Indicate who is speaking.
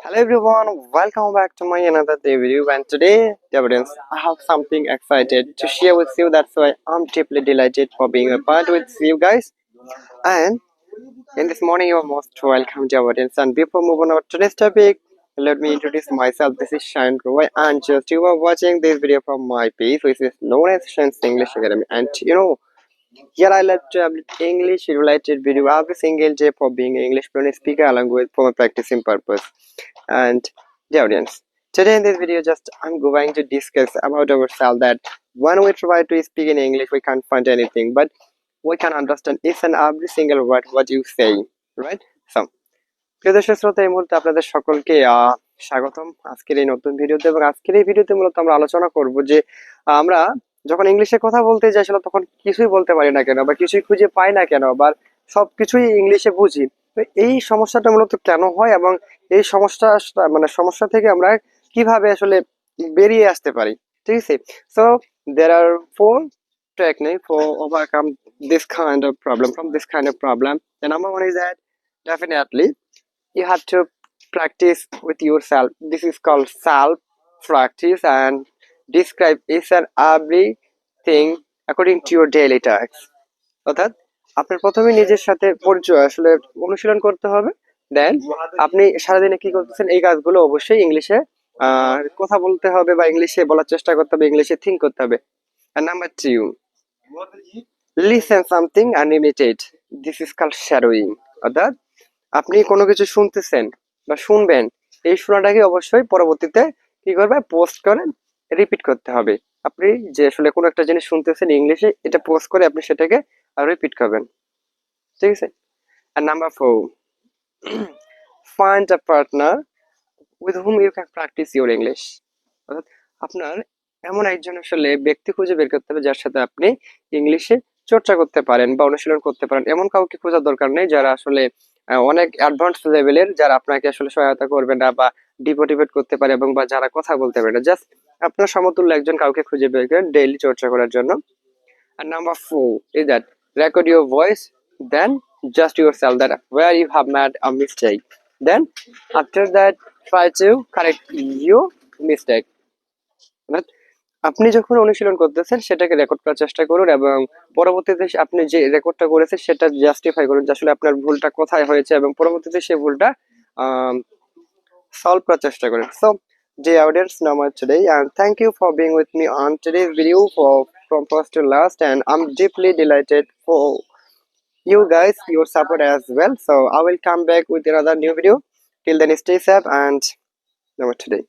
Speaker 1: Hello everyone, welcome back to my another day video. And today, dear audience, I have something excited to share with you. That's why I'm deeply delighted for being a part with you guys. And in this morning, you're most welcome, dear audience. And before moving on to today's topic, let me introduce myself. This is Shine Roy, and just you are watching this video from my page, which is known as Shine's English Academy. And here I love to update English related video every single day for being an English fluent speaker along with for my practicing purpose. And the audience, today in this video just I'm going to discuss about ourselves that when we try to speak in English we can't find anything, but we can understand each and every single word what you say, right? So প্রিয় দর্শক শ্রোতা, এই মুহূর্তে আপনাদের সকলকে স্বাগতম আজকের এই নতুন ভিডিওতে। এবং আজকের এই ভিডিওতে মূলত আমরা আলোচনা করব যে আমরা যখন ইংলিশে কথা বলতে যাই আসলে তখন কিছুই বলতে পারি না কেন, বা কিছুই খুঁজে পাই না কেন, বা সবকিছুই ইংলিশে বুঝি। তো এই সমস্যাটা মূলত কেন হয়, এবং এই সমস্যা থেকে আমরা কিভাবে আসলে বেরিয়ে আসতে পারি, ঠিক আছে? So there are four techniques for overcome this kind of problem. The number one is that definitely you have to practice with yourself. This is called self practice and describe each and everything according to your daily tasks. অর্থাৎ আপনার প্রথমে নিজের সাথে পরিচয় আসলে অনুশীলন করতে হবে। দেন আপনি সারাদিনে কি করতেছেন এই কাজগুলো অবশ্যই ইংলিশে কথা বলতে হবে, বা ইংলিশে বলার চেষ্টা করতে হবে, ইংলিশে থিঙ্ক করতে হবে। And number two, listen something and imitate. This is called shadowing. অর্থাৎ আপনি কোনো কিছু শুনতেছেন বা শুনবেন, এই শোনাটাকে অবশ্যই পরবর্তীতে কি করবে, পোস্ট করে রিপিট করতে হবে। আপনি যে আসলে কোনো একটা জিনিস শুনতেছেন ইংলিশে, এটা পোস্ট করে আপনি সেটাকে রিপিট করবেন, ঠিক আছে? আর number four, find a partner with whom you can practise your English. অর্থাৎ আপনার এমন একজন আসলে ব্যক্তি খুঁজে বের করতে হবে যার সাথে আপনি ইংলিশে চর্চা করতে পারেন বা অনুশীলন করতে পারেন। এমন কাউকে খোঁজার দরকার নেই যারা আসলে অনেক অ্যাডভান্স লেভেলের, যারা আপনাকে আসলে সহায়তা করবে না বা ডিমোটিভেট করতে পারে, এবং বা যারা কথা বলতে পারে না। জাস্ট আপনার সমতুল্য একজন কাউকে খুঁজে বের করেন ডেইলি চর্চা করার জন্য। আর number four is that record your voice, then just yourself that where you have made a mistake, then after that try to correct your mistake. আপনি যখন অনুশীলন করতেছেন সেটাকে রেকর্ড করার চেষ্টা করুন, এবং পরবর্তীতে আপনি যে রেকর্ডটা করেছেন সেটা জাস্টিফাই করুন যে আসলে আপনার ভুলটা কোথায় হয়েছে, এবং পরবর্তীতে সেই ভুলটা সলভ করার চেষ্টা করুন। So dear audience, now much today, and thank you for being with me on today's video from first to last, and I'm deeply delighted for you guys, your support as well. So I will come back with another new video. Till then, stay safe and now much today.